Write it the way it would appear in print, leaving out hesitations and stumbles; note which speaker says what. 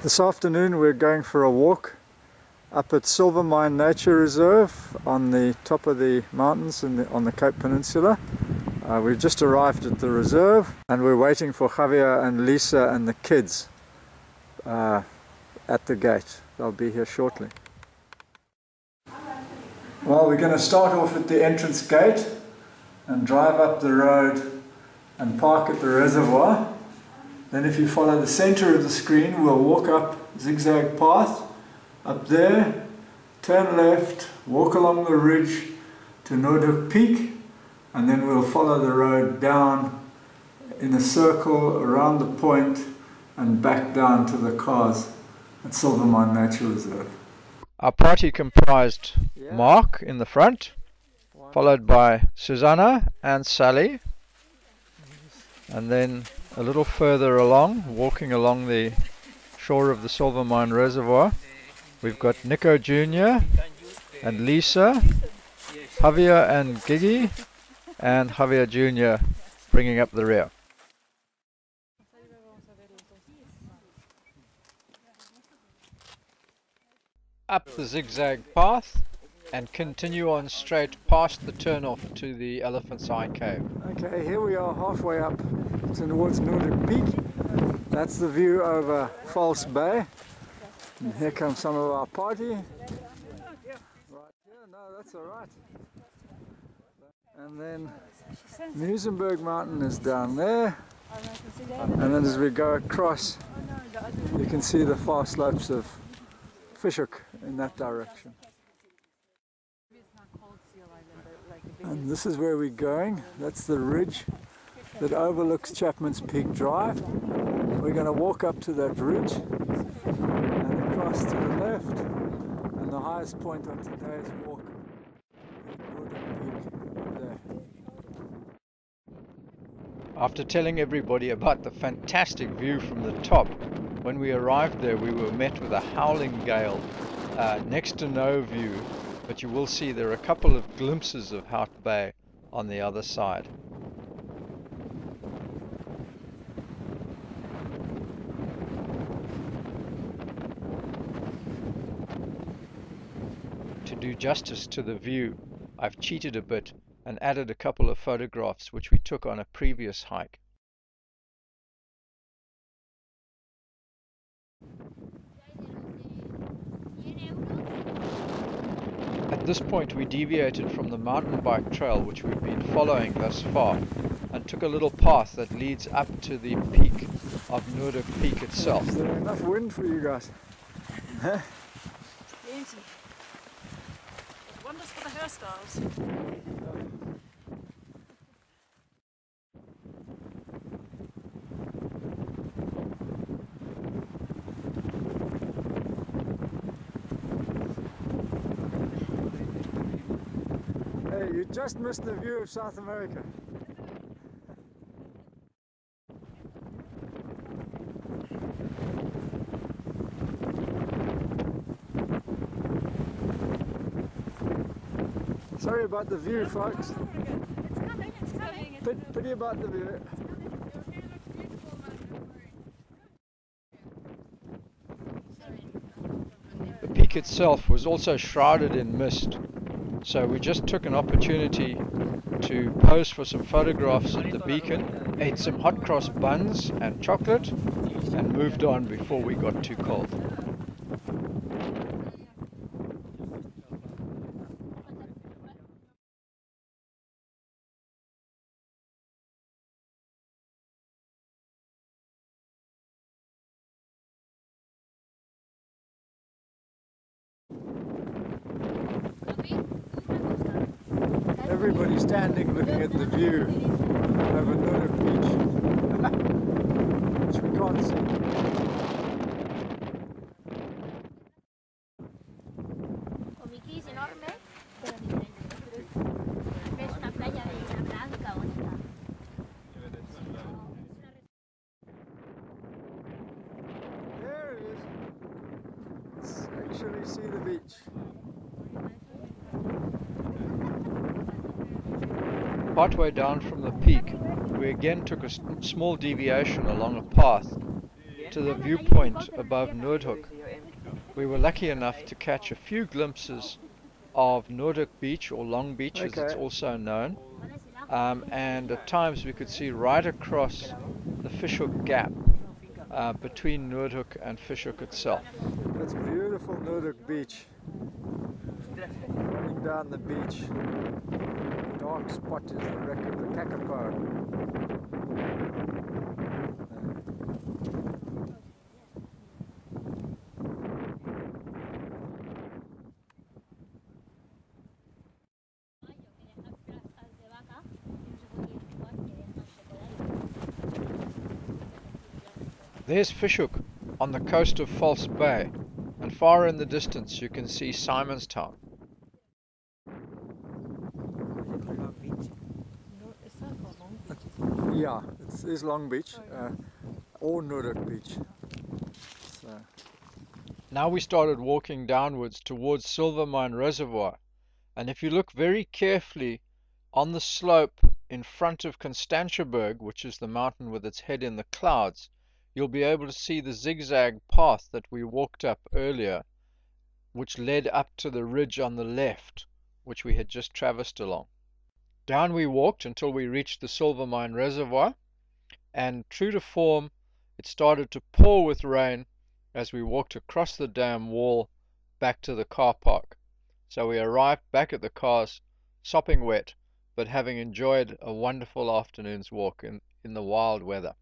Speaker 1: This afternoon we're going for a walk up at Silvermine Nature Reserve on the top of the mountains on the Cape Peninsula. We've just arrived at the reserve and we're waiting for Javier and Lisa and the kids at the gate. They'll be here shortly. Well, we're going to start off at the entrance gate and drive up the road and park at the reservoir. Then if you follow the center of the screen, we'll walk up zigzag path up there, turn left, walk along the ridge to Noordhoek Peak, and then we'll follow the road down in a circle around the point and back down to the cars at Silvermine Nature Reserve.
Speaker 2: Our party comprised Mark in the front, followed by Susanna and Sally, and then a little further along, walking along the shore of the Silvermine Reservoir, we've got Nico Jr. and Lisa, Javier and Gigi, and Javier Jr. bringing up the rear. Up the zigzag path and continue on straight past the turnoff to the Elephant's Eye Cave.
Speaker 1: Okay, here we are halfway up towards Noodhoek Peak. That's the view over False Bay. And here comes some of our party. Right here, no, that's all right. And then Muizenberg Mountain is down there. And then as we go across, you can see the far slopes of Noordhoek in that direction. And this is where we're going. That's the ridge that overlooks Chapman's Peak Drive. We're going to walk up to that ridge and across to the left, and the highest point on today's walk is Noordhoek Peak there.
Speaker 2: After telling everybody about the fantastic view from the top, when we arrived there we were met with a howling gale, next to no view, but you will see there are a couple of glimpses of Hout Bay on the other side. To do justice to the view, I've cheated a bit and added a couple of photographs which we took on a previous hike. At this point we deviated from the mountain bike trail which we've been following thus far and took a little path that leads up to the peak of Noordhoek Peak itself.
Speaker 1: Is there enough wind for you guys? Huh?
Speaker 3: Plenty. Wonders for the hairstyles.
Speaker 1: Hey, you just missed the view of South America. Sorry about the view, folks.
Speaker 3: It's coming, it's coming.
Speaker 1: Pity about the view.
Speaker 2: The peak itself was also shrouded in mist, so we just took an opportunity to pose for some photographs at the beacon, ate some hot cross buns and chocolate, and moved on before we got too cold.
Speaker 1: Everybody's standing looking at the view over Noodhoek Beach, which we can't see. There it is. Let's actually see the beach.
Speaker 2: Partway down from the peak, we again took a small deviation along a path to the viewpoint above Noordhoek. We were lucky enough to catch a few glimpses of Noordhoek Beach, or Long Beach as it's also known, and at times we could see right across the Fishhook Gap between Noordhoek and Fishhook itself.
Speaker 1: That's beautiful Noordhoek Beach. Running down the beach. The dark spot is the wreck of the Kakapo.
Speaker 2: There's Fishhook on the coast of False Bay, and far in the distance you can see Simonstown.
Speaker 1: Yeah, it is Long Beach, or Noordhoek Beach. So.
Speaker 2: Now we started walking downwards towards Silvermine Reservoir, and if you look very carefully on the slope in front of Constantiaberg, which is the mountain with its head in the clouds, you'll be able to see the zigzag path that we walked up earlier, which led up to the ridge on the left, which we had just traversed along. Down we walked until we reached the Silvermine Reservoir, and true to form, it started to pour with rain as we walked across the dam wall back to the car park. So we arrived back at the cars, sopping wet, but having enjoyed a wonderful afternoon's walk in the wild weather.